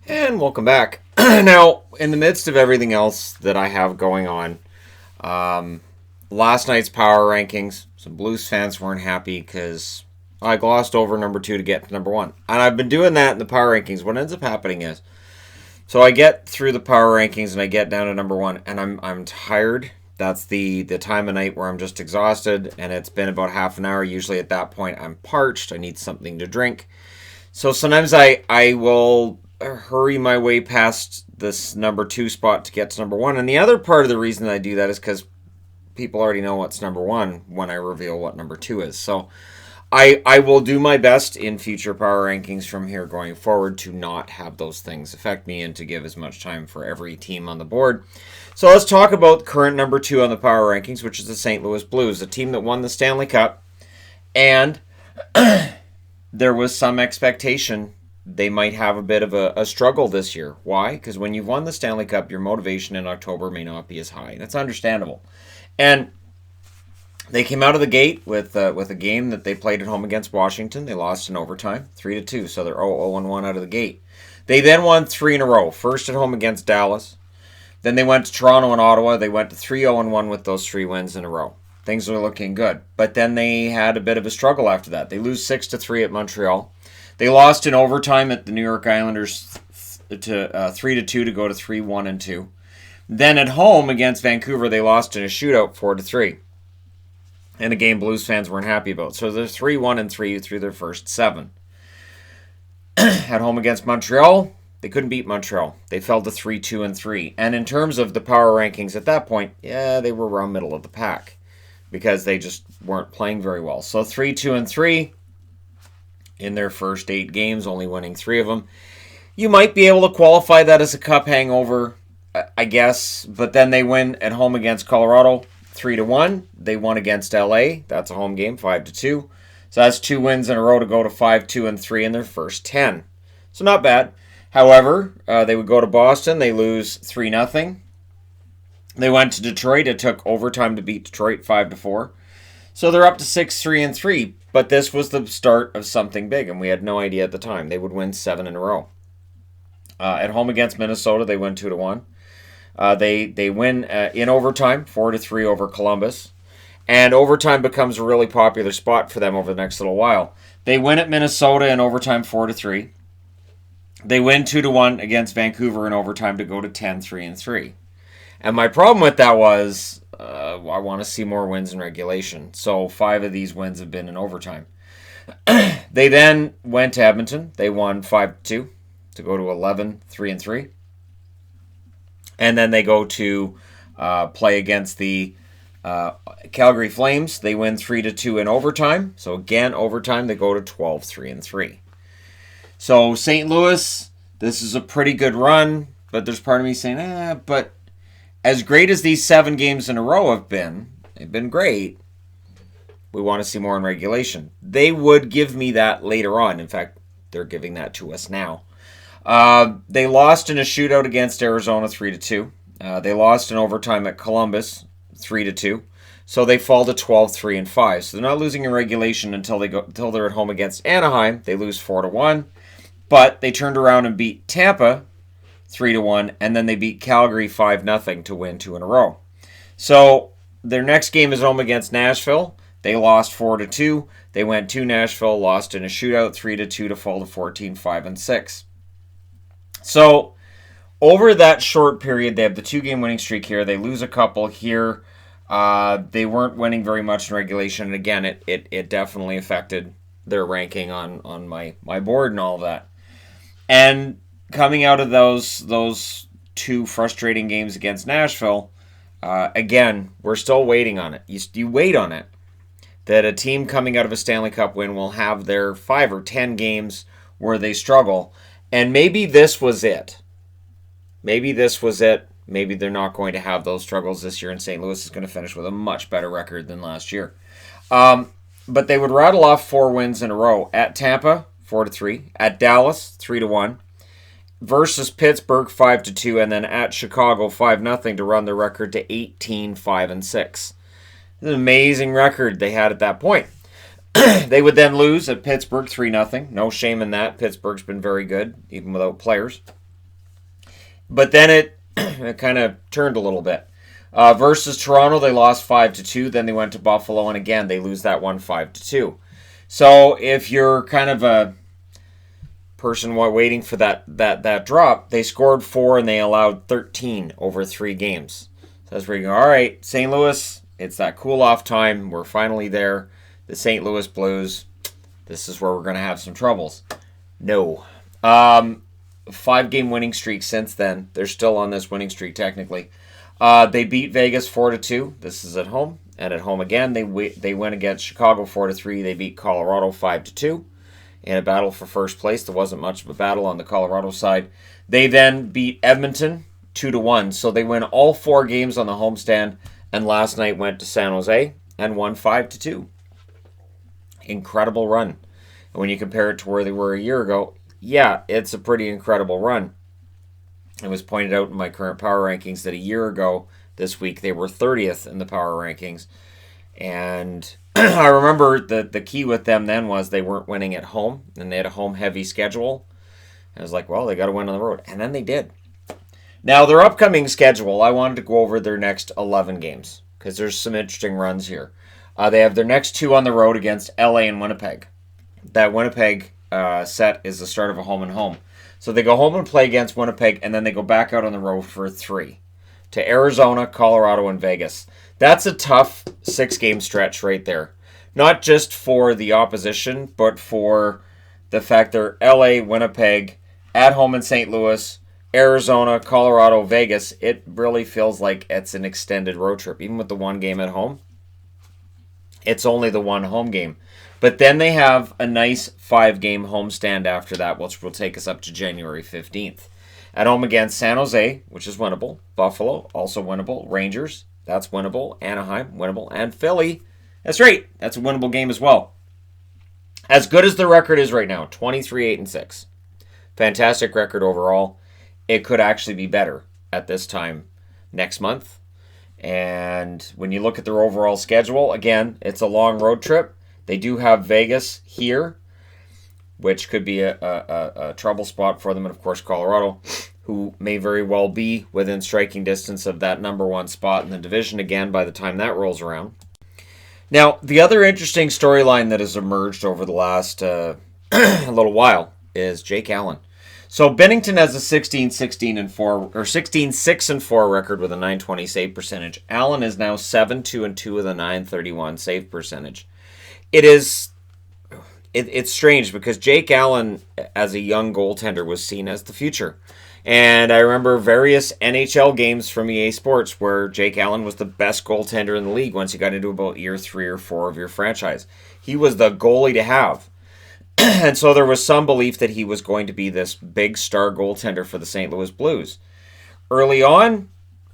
And welcome back. Now, in the midst of everything else that I have going on, last night's power rankings, some Blues fans weren't happy because I glossed over number 2 to get to number 1. And I've been doing that in the power rankings. What ends up happening is, so I get through the power rankings and I get down to number 1, and I'm tired. That's the time of night where I'm just exhausted, and it's been about half an hour. Usually at that point, I'm parched. I need something to drink. So sometimes I will hurry my way past this number 2 spot to get to number 1. And the other part of the reason that I do that is because people already know what's number 1 when I reveal what number 2 is. So I will do my best in future power rankings from here going forward to not have those things affect me and to give as much time for every team on the board. So let's talk about current number 2 on the power rankings, which is the St. Louis Blues, a team that won the Stanley Cup. And there was some expectation they might have a bit of a struggle this year. Why? Because when you've won the Stanley Cup, your motivation in October may not be as high. That's understandable. And they came out of the gate with a game that they played at home against Washington. They lost in overtime, 3-2, so they're 0-1 out of the gate. They then won 3 in a row. First at home against Dallas. Then they went to Toronto and Ottawa. They went to 3-0-1 with those 3 wins in a row. Things were looking good. But then they had a bit of a struggle after that. They lose 6-3 at Montreal. They lost in overtime at the New York Islanders to 3-2 to go to 3-1-2. Then at home against Vancouver, they lost in a shootout 4-3. And a game Blues fans weren't happy about. So they're 3-1-3 through their first 7. At home against Montreal, they couldn't beat Montreal. They fell to 3-2-3. And in terms of the power rankings at that point, yeah, they were around middle of the pack because they just weren't playing very well. So 3-2-3 in their first 8 games, only winning 3 of them. You might be able to qualify that as a cup hangover, I guess. But then they win at home against Colorado, 3-1. They won against LA. That's a home game, 5-2. So that's 2 wins in a row to go to 5-2-3 in their first 10. So not bad. However, they would go to Boston. They lose 3-0. They went to Detroit. It took overtime to beat Detroit 5-4. So they're up to 6-3-3. But this was the start of something big, and we had no idea at the time. They would win 7 in a row. At home against Minnesota, they win 2-1. They win in overtime, 4-3 over Columbus. And overtime becomes a really popular spot for them over the next little while. They win at Minnesota in overtime, 4-3. They win 2-1 against Vancouver in overtime to go to 10-3-3. And my problem with that was I want to see more wins in regulation. So 5 of these wins have been in overtime. They then went to Edmonton. They won 5-2 to go to 11-3-3. And then they go to play against the Calgary Flames. They win 3-2 in overtime. So again, overtime, they go to 12-3-3. So St. Louis, this is a pretty good run. But there's part of me saying, but as great as these 7 games in a row have been, they've been great. We want to see more in regulation. They would give me that later on. In fact, they're giving that to us now. They lost in a shootout against Arizona 3-2. They lost in overtime at Columbus 3-2. So they fall to 12-3-5. So they're not losing in regulation until they're at home against Anaheim. They lose 4-1. But they turned around and beat Tampa 3-1, and then they beat Calgary 5-0 to win 2 in a row. So their next game is home against Nashville. They lost 4-2. They went to Nashville, lost in a shootout 3-2 to fall to 14-5-6. So over that short period, they have the 2-game winning streak here. They lose a couple here. They weren't winning very much in regulation, and again, it definitely affected their ranking on my board and all of that. And coming out of those 2 frustrating games against Nashville, again, we're still waiting on it. You wait on it. That a team coming out of a Stanley Cup win will have their 5 or 10 games where they struggle. And maybe this was it. Maybe they're not going to have those struggles this year, and St. Louis is going to finish with a much better record than last year. But they would rattle off 4 wins in a row. At Tampa, 4-3. At Dallas, 3-1. Versus Pittsburgh, 5-2. And then at Chicago, 5-0 to run the record to 18-5-6. An amazing record they had at that point. They would then lose at Pittsburgh 3-0. No shame in that. Pittsburgh's been very good, even without players. But then it kind of turned a little bit. Versus Toronto, they lost 5-2. Then they went to Buffalo, and again they lose that one 5-2. So if you're kind of a person waiting for that drop, they scored 4 and they allowed 13 over 3 games. So that's where you go, all right, St. Louis, it's that cool off time. We're finally there. The St. Louis Blues, this is where we're going to have some troubles. No. 5-game winning streak since then. They're still on this winning streak technically. They beat Vegas 4-2. This is at home. And at home again, they went against Chicago 4-3. They beat Colorado 5-2 in a battle for first place. There wasn't much of a battle on the Colorado side. They then beat Edmonton 2-1. So they win all 4 games on the homestand. And last night went to San Jose and won 5-2. Incredible run. And when you compare it to where they were a year ago, yeah, it's a pretty incredible run. It was pointed out in my current power rankings that a year ago this week they were 30th in the power rankings. And I remember the key with them then was they weren't winning at home, and they had a home-heavy schedule. I was like, well, they got to win on the road. And then they did. Now, their upcoming schedule, I wanted to go over their next 11 games because there's some interesting runs here. They have their next 2 on the road against LA and Winnipeg. That Winnipeg set is the start of a home and home. So they go home and play against Winnipeg, and then they go back out on the road for 3 to Arizona, Colorado, and Vegas. That's a tough 6-game stretch right there. Not just for the opposition, but for the fact they're LA, Winnipeg, at home in St. Louis, Arizona, Colorado, Vegas. It really feels like it's an extended road trip. Even with the 1 game at home, it's only the 1 home game. But then they have a nice 5-game homestand after that, which will take us up to January 15th. At home against San Jose, which is winnable. Buffalo, also winnable. Rangers, that's winnable. Anaheim, winnable. And Philly, that's right. That's a winnable game as well. As good as the record is right now, 23-8-6. Fantastic record overall. It could actually be better at this time next month. And when you look at their overall schedule, again, it's a long road trip. They do have Vegas here, which could be a trouble spot for them. And, of course, Colorado, who may very well be within striking distance of that number 1 spot in the division again by the time that rolls around. Now, the other interesting storyline that has emerged over the last a little while is Jake Allen. So Binnington has a 16-16-4 or 16-6-4 record with a .920 save percentage. Allen is now 7-2-2 with a .931 save percentage. It's strange because Jake Allen, as a young goaltender, was seen as the future. And I remember various NHL games from EA Sports where Jake Allen was the best goaltender in the league once you got into about year 3 or 4 of your franchise. He was the goalie to have. And so there was some belief that he was going to be this big star goaltender for the St. Louis Blues. Early on,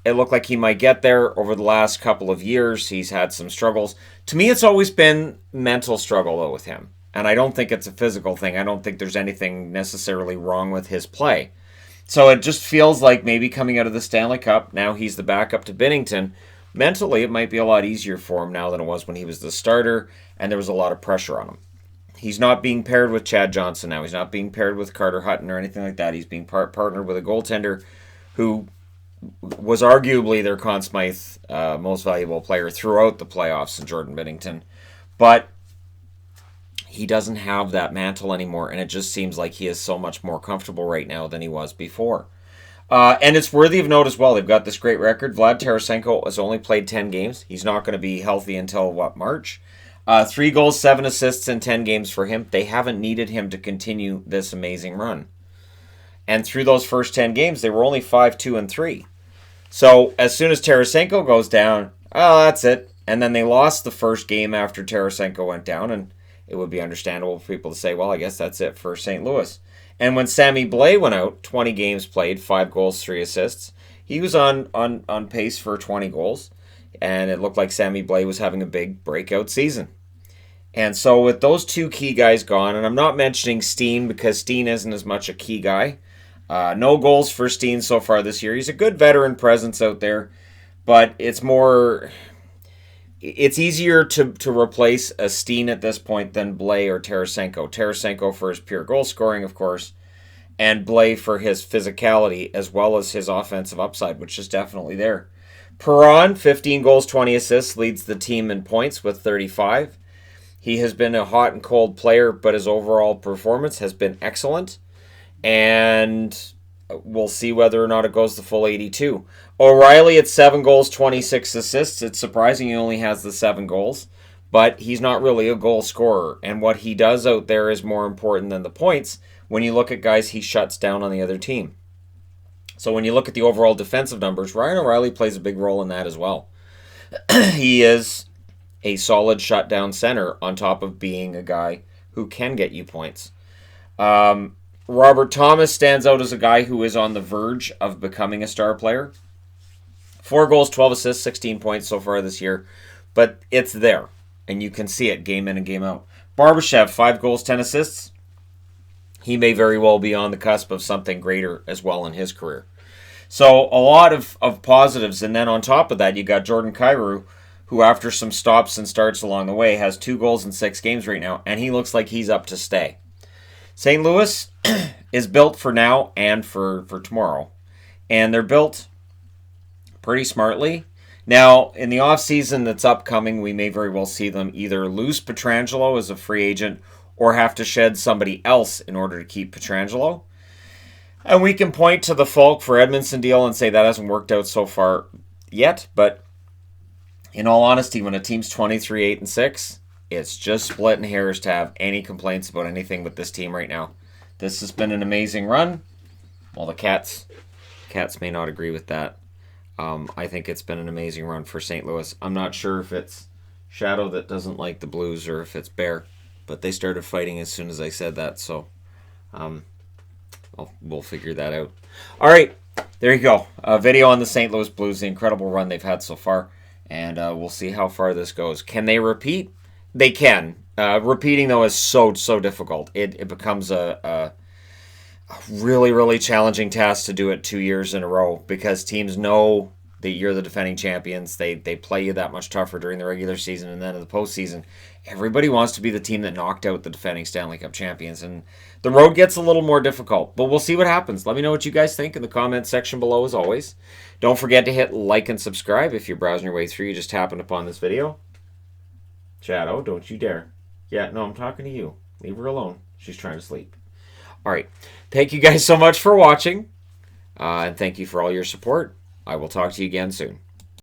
it looked like he might get there. Over the last couple of years, he's had some struggles. To me, it's always been mental struggle, though, with him. And I don't think it's a physical thing. I don't think there's anything necessarily wrong with his play. So it just feels like maybe coming out of the Stanley Cup, now he's the backup to Binnington. Mentally, it might be a lot easier for him now than it was when he was the starter, and there was a lot of pressure on him. He's not being paired with Chad Johnson now. He's not being paired with Carter Hutton or anything like that. He's being partnered with a goaltender who was arguably their Conn Smythe most valuable player throughout the playoffs in Jordan Binnington. But he doesn't have that mantle anymore, and it just seems like he is so much more comfortable right now than he was before. And it's worthy of note as well. They've got this great record. Vlad Tarasenko has only played 10 games. He's not going to be healthy until, March? 3 goals, 7 assists in 10 games for him. They haven't needed him to continue this amazing run. And through those first 10 games, they were only 5-2-3. So as soon as Tarasenko goes down, that's it. And then they lost the first game after Tarasenko went down, and it would be understandable for people to say, well, I guess that's it for St. Louis. And when Sammy Blais went out, 20 games played, 5 goals, 3 assists, he was on pace for 20 goals. And it looked like Sammy Blais was having a big breakout season. And so with those 2 key guys gone, and I'm not mentioning Steen because Steen isn't as much a key guy. No goals for Steen so far this year. He's a good veteran presence out there, but it's easier to replace a Steen at this point than Blais or Tarasenko. Tarasenko for his pure goal scoring, of course, and Blay for his physicality as well as his offensive upside, which is definitely there. Perron, 15 goals, 20 assists, leads the team in points with 35. He has been a hot and cold player, but his overall performance has been excellent. And we'll see whether or not it goes the full 82. O'Reilly at 7 goals, 26 assists. It's surprising he only has the 7 goals, but he's not really a goal scorer. And what he does out there is more important than the points when you look at guys he shuts down on the other team. So when you look at the overall defensive numbers, Ryan O'Reilly plays a big role in that as well. He is a solid shutdown center on top of being a guy who can get you points. Robert Thomas stands out as a guy who is on the verge of becoming a star player. 4 goals, 12 assists, 16 points so far this year. But it's there, and you can see it game in and game out. Barbashev, 5 goals, 10 assists. He may very well be on the cusp of something greater as well in his career. So a lot of positives. And then on top of that, you got Jordan Kyrou, who after some stops and starts along the way has 2 goals in 6 games right now, and he looks like he's up to stay. St. Louis is built for now and for tomorrow. And they're built pretty smartly. Now, in the offseason that's upcoming, we may very well see them either lose Pietrangelo as a free agent or have to shed somebody else in order to keep Pietrangelo. And we can point to the Falk for Edmondson deal and say that hasn't worked out so far yet. But in all honesty, when a team's 23-8-6, it's just splitting hairs to have any complaints about anything with this team right now. This has been an amazing run. Well, the Cats may not agree with that. I think it's been an amazing run for St. Louis. I'm not sure if it's Shadow that doesn't like the Blues or if it's Bear, but they started fighting as soon as I said that, so we'll figure that out. All right, there you go. A video on the St. Louis Blues, the incredible run they've had so far, and we'll see how far this goes. Can they repeat? They can. Repeating, though, is so difficult. It becomes a really, really challenging task to do it 2 years in a row because teams know that you're the defending champions. They play you that much tougher during the regular season, and then in the postseason, everybody wants to be the team that knocked out the defending Stanley Cup champions, and the road gets a little more difficult, but we'll see what happens. Let me know what you guys think in the comment section below as always. Don't forget to hit like and subscribe if you're browsing your way through. You just happened upon this video. Shadow, don't you dare. Yeah, no, I'm talking to you. Leave her alone. She's trying to sleep. All right. Thank you guys so much for watching, and thank you for all your support. I will talk to you again soon.